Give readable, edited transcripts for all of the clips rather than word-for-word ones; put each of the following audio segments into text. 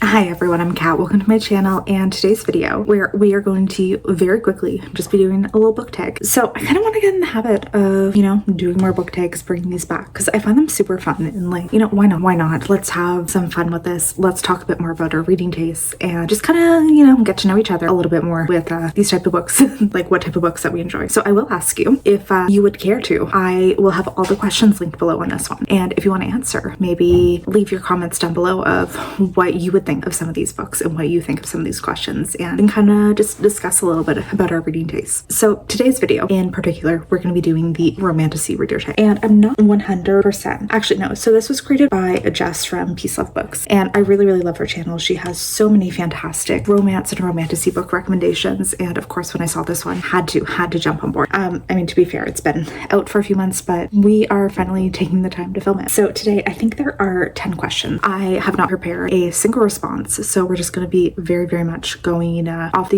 Hi everyone, I'm Kat. Welcome to my channel and today's video where we are going to very quickly just be doing a little book tag. So I kind of want to get in the habit of, doing more book tags, bringing these back because I find them super fun and why not? Let's have some fun with this. Let's talk a bit more about our reading tastes and just kind of, get to know each other a little bit more with these type of books, like what type of books that we enjoy. So I will ask you if you would care to. I will have all the questions linked below on this one. And if you want to answer, maybe leave your comments down below of what you would think of some of these books and what you think of some of these questions and kind of just discuss a little bit about our reading tastes. So today's video in particular, we're going to be doing the Romantasy reader tag, and I'm not 100% actually no. So this was created by Jess from Peace Love Books, and I really love her channel. She has so many fantastic romance and romantasy book recommendations, and of course when I saw this one, had to jump on board. I mean, to be fair, it's been out for a few months, but we are finally taking the time to film it. So today I think there are 10 questions. I have not prepared a single response, so we're just going to be very much going off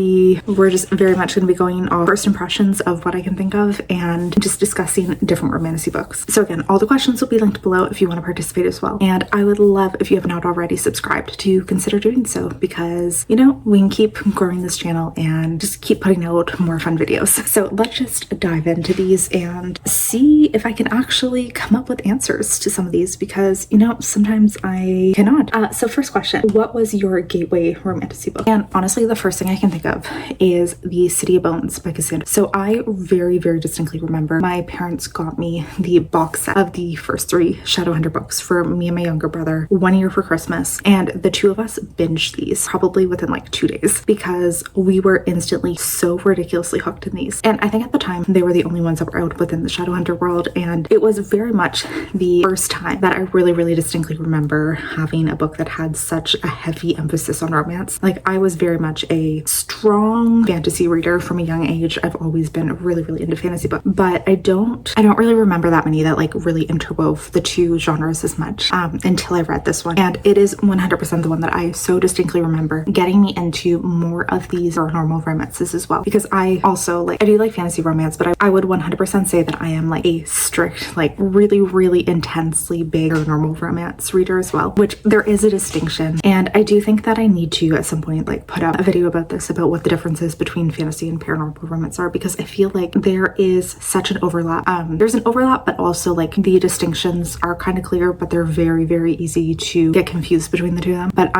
first impressions of what I can think of and just discussing different romantasy books. So again, all the questions will be linked below if you want to participate as well, and I would love if you have not already subscribed to consider doing so, because we can keep growing this channel and just keep putting out more fun videos. So let's just dive into these and see if I can actually come up with answers to some of these, because sometimes I cannot. So first question, what was your gateway romantasy book? And honestly, the first thing I can think of is The City of Bones by Cassandra. So I very distinctly remember my parents got me the box set of the first 3 Shadowhunter books for me and my younger brother one year for Christmas, and the two of us binged these probably within like 2 days because we were instantly so ridiculously hooked in these. And I think at the time they were the only ones that were out within the Shadowhunter world, and it was very much the first time that I really distinctly remember having a book that had such a heavy emphasis on romance. Like, I was very much a strong fantasy reader from a young age. I've always been really into fantasy books, but I don't really remember that many that like really interwove the two genres as much until I read this one. And it is 100% the one that I so distinctly remember getting me into more of these paranormal romances as well, because I also I do like fantasy romance, but I would 100% say that I am like a strict, like really intensely big paranormal romance reader as well, which there is a distinction. And I do think that I need to at some point like put up a video about this, about what the differences between fantasy and paranormal romance are, because I feel like there is such an overlap. There's an overlap, but also like the distinctions are kind of clear, but they're very easy to get confused between the two of them. But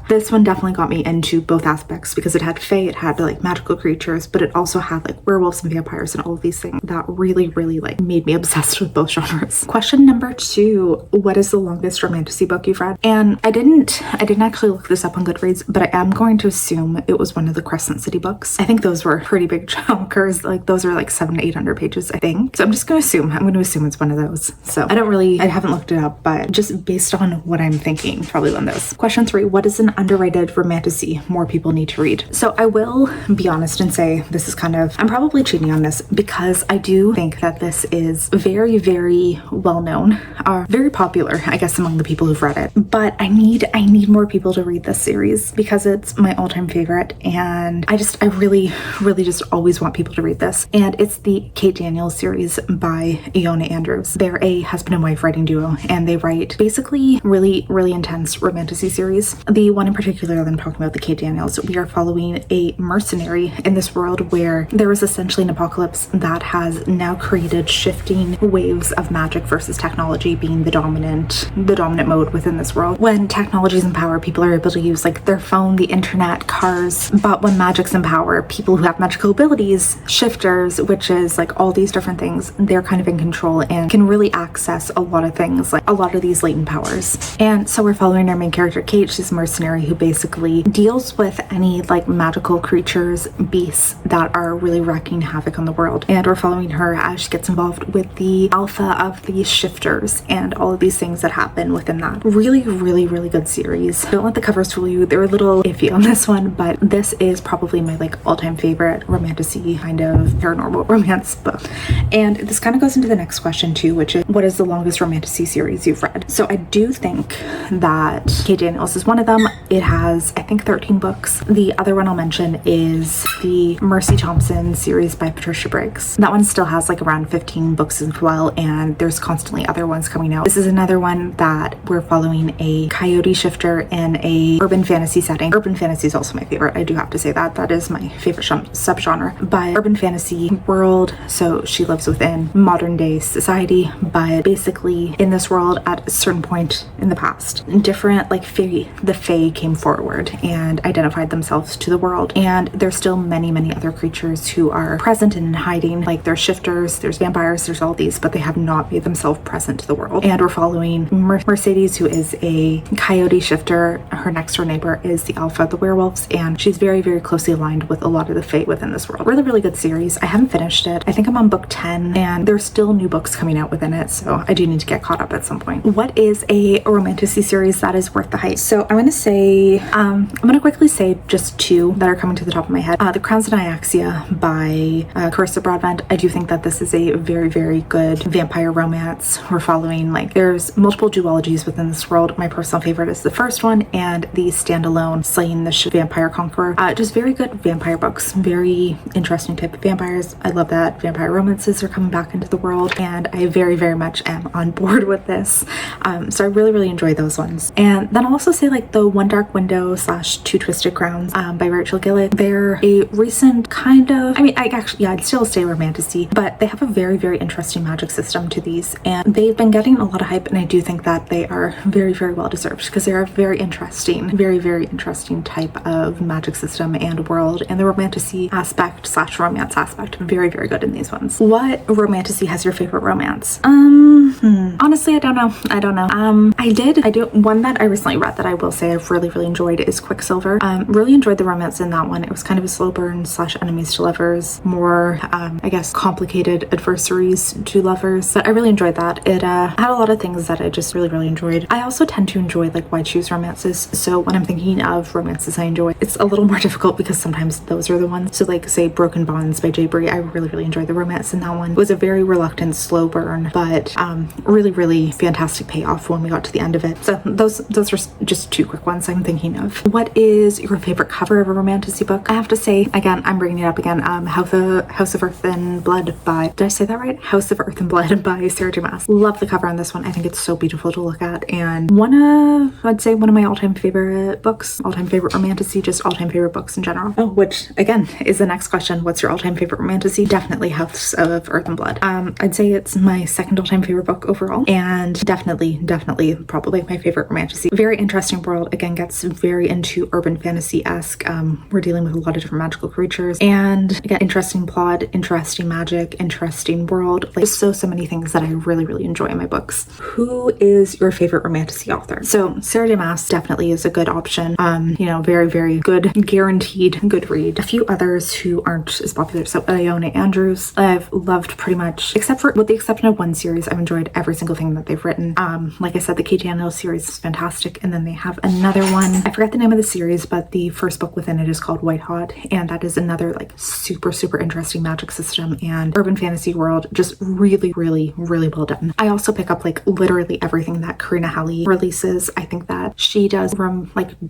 this one definitely got me into both aspects, because it had fae, it had like magical creatures, but it also had like werewolves and vampires and all of these things that really like made me obsessed with both genres. Question number 2, what is the longest romantasy book you've read? And I didn't actually look this up on Goodreads, but I am going to assume it was one of the Crescent City books. I think those were pretty big chunkers, like those are like 700 to 800 pages, I think. So I'm going to assume it's one of those. So I haven't looked it up, but just based on what I'm thinking, probably one of those. Question 3, what is an underrated romantasy more people need to read? So I will be honest and say this is I'm probably cheating on this, because I do think that this is very well known, very popular, I guess, among the people who've read it. But I need more people to read this series because it's my all-time favorite, and I really just always want people to read this. And it's the Kate Daniels series by Iona Andrews. They're a husband and wife writing duo, and they write basically really intense romantasy series. The one in particular that I'm talking about, the Kate Daniels, we are following a mercenary in this world where there is essentially an apocalypse that has now created shifting waves of magic versus technology being the dominant mode within this world. When technologies in power, people are able to use like their phone, the internet, cars, but when magic's in power, people who have magical abilities, shifters, witches, like all these different things, they're kind of in control and can really access a lot of things, like a lot of these latent powers. And so we're following our main character, Kate. She's a mercenary who basically deals with any like magical creatures, beasts that are really wreaking havoc on the world. And we're following her as she gets involved with the alpha of these shifters and all of these things that happen within that. Really good series. Don't let the covers fool you. They're a little iffy on this one, but this is probably my like all-time favorite romantasy kind of paranormal romance book. And this kind of goes into the next question too, which is, what is the longest romantasy series you've read? So I do think that Kate Daniels is one of them. It has, I think, 13 books. The other one I'll mention is the Mercy Thompson series by Patricia Briggs. That one still has like around 15 books as well, and there's constantly other ones coming out. This is another one that we're following a coyote shifter shifter in a urban fantasy setting. Urban fantasy is also my favorite. I do have to say that is my favorite subgenre. But urban fantasy world, so she lives within modern day society, but basically in this world at a certain point in the past, different like the Fae came forward and identified themselves to the world, and there's still many other creatures who are present and in hiding. Like there's shifters, there's vampires, there's all these, but they have not made themselves present to the world. And we're following Mercedes, who is a coyote shifter. Her next door neighbor is the alpha of the werewolves, and she's very closely aligned with a lot of the Fae within this world. Really good series. I haven't finished it. I think I'm on book 10, and there's still new books coming out within it, so I do need to get caught up at some point. What is a romantasy series that is worth the hype? So I'm gonna quickly say just two that are coming to the top of my head. The Crowns of Nyaxia by Carissa Broadbent. I do think that this is a very good vampire romance. We're following, like, there's multiple duologies within this world. My personal favorite is the first one, and the standalone Slaying the Vampire Conqueror. Just very good vampire books. Very interesting type of vampires. I love that vampire romances are coming back into the world, and I very much am on board with this. So I really enjoy those ones. And then I'll also say, like, the One Dark Window / Two Twisted Crowns by Rachel Gillett. They're a recent kind of, I'd still say romantasy, but they have a very interesting magic system to these, and they've been getting a lot of hype, and I do think that they are very well deserved, because they're a very interesting type of magic system and world, and the romantasy aspect / romance aspect very good in these ones. What romantasy has your favorite romance? Honestly, I don't know. I do one that I recently read that I will say I've really enjoyed is Quicksilver. Really enjoyed the romance in that one. It was kind of a slow burn / enemies to lovers, more I guess complicated adversaries to lovers, but I really enjoyed that. It had a lot of things that I just really enjoyed. I also tend to enjoy, like, why choose romances, so when I'm thinking of romances I enjoy, it's a little more difficult because sometimes those are the ones. So, like, say Broken Bonds by Jay Bree, I really enjoyed the romance in that one. It was a very reluctant slow burn, but really fantastic payoff when we got to the end of it. So those are just two quick ones I'm thinking of. What is your favorite cover of a romantasy book? I have to say, again, I'm bringing it up again, House of Earth and Blood by, did I say that right? House of Earth and Blood by Sarah J. Maas. Love the cover on this one. I think it's so beautiful to look at, and I'd say one of my all-time favorite books, all-time favorite romantasy, just all-time favorite books in general. Oh, which again is the next question. What's your all-time favorite romantasy? Definitely House of Earth and Blood. I'd say it's my second all-time favorite book overall, and definitely probably my favorite romantasy. Very interesting world. Again, gets very into urban fantasy-esque. We're dealing with a lot of different magical creatures, and again, interesting plot, interesting magic, interesting world. Like, so many things that I really enjoy in my books. Who is your favorite romantasy author? So Sarah J. Maas definitely is a good option. Very good, guaranteed good read. A few others who aren't as popular. So Iona Andrews, I've loved pretty much, with the exception of one series, I've enjoyed every single thing that they've written. Like I said, the Kate Daniels series is fantastic, and then they have another one. I forget the name of the series, but the first book within it is called White Hot, and that is another, like, super interesting magic system and urban fantasy world. Just really well done. I also pick up, like, literally everything that Karina Halley releases. I think that she does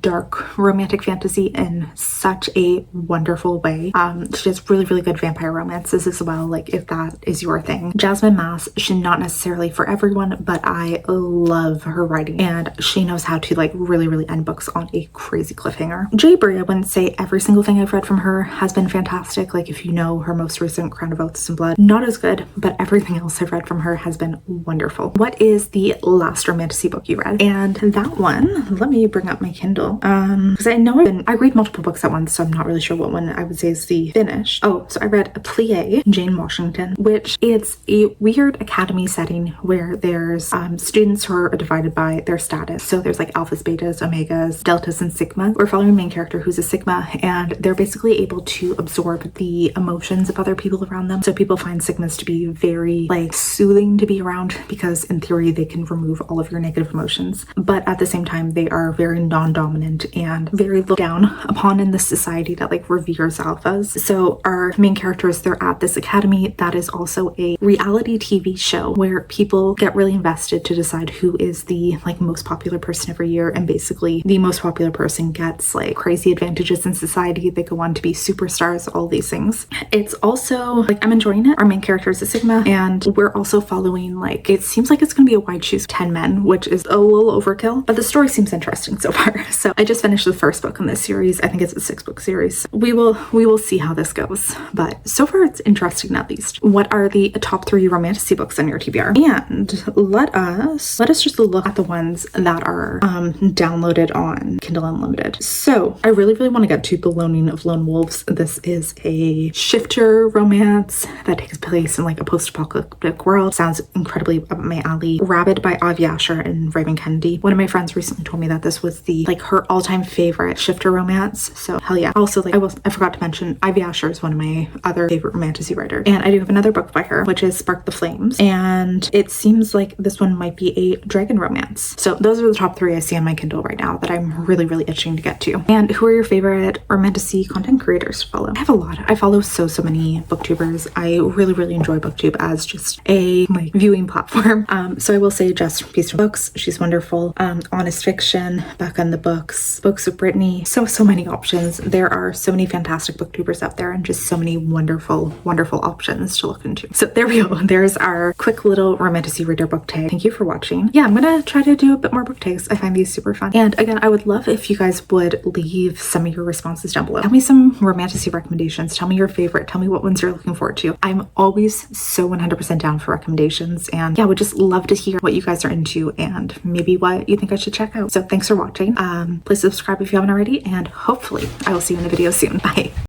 dark romantic fantasy in such a wonderful way. She does really good vampire romances as well, like, if that is your thing. Jasmine Maas, she's not necessarily for everyone, but I love her writing, and she knows how to, like, really end books on a crazy cliffhanger. Jay Bree, I wouldn't say every single thing I've read from her has been fantastic. Like, if you know her most recent Crown of Oaths and Blood, not as good, but everything else I've read from her has been wonderful. What is the last romantasy book you read? And that one, let me bring up my Kindle, because I read multiple books at once, so I'm not really sure what one I would say is the finish. Oh, so I read A Plie, Jane Washington, which it's a weird academy setting where there's students who are divided by their status. So there's, like, alphas, betas, omegas, deltas, and sigmas. We're following a main character who's a sigma, and they're basically able to absorb the emotions of other people around them. So people find sigmas to be very, like, soothing to be around, because in theory they can remove all of your negative emotions, but at the same time they are very non-dominant and very looked down upon in this society that, like, reveres alphas. So our main characters, they're at this academy that is also a reality TV show where people get really invested to decide who is the, like, most popular person every year, and basically the most popular person gets, like, crazy advantages in society. They go on to be superstars, all these things. It's also, like, I'm enjoying it. Our main character is a sigma, and we're also following, like, it seems like it's gonna be a wide choose 10 men, which is a little overkill, but the story always seems interesting so far. So I just finished the first book in this series. I think it's a 6-book series. We will see how this goes, but so far it's interesting at least. What are the top 3 romantasy books on your TBR? And let us just look at the ones that are downloaded on Kindle Unlimited. So I really want to get to The Loaning of Lone Wolves. This is a shifter romance that takes place in like a post-apocalyptic world. Sounds incredibly up my alley. Rabid by Avi Asher and Raven Kennedy. One of my friends recently told me that this was the like her all-time favorite shifter romance. So hell yeah. Also, like I forgot to mention, Ivy Asher is one of my other favorite romantasy writers, and I do have another book by her, which is Spark the Flames, and it seems like this one might be a dragon romance. So those are the top 3 I see on my Kindle right now that I'm really itching to get to. And who are your favorite romantasy content creators to follow? I have a lot. I follow so many booktubers. I really enjoy booktube as just a like viewing platform. So I will say Jess from Peace from Books, she's wonderful. Honest Fiction, Back on the Books with Brittany. So many options. There are so many fantastic booktubers out there and just so many wonderful options to look into. So there we go. There's our quick little romantasy reader book tag. Thank you for watching. Yeah, I'm gonna try to do a bit more book tags. I find these super fun. And again, I would love if you guys would leave some of your responses down below. Tell me some romantasy recommendations. Tell me your favorite. Tell me what ones you're looking forward to. I'm always so 100% down for recommendations, and yeah, would just love to hear what you guys are into and maybe what you think I should check out. So thanks for watching. Please subscribe if you haven't already, and hopefully I will see you in the video soon. Bye.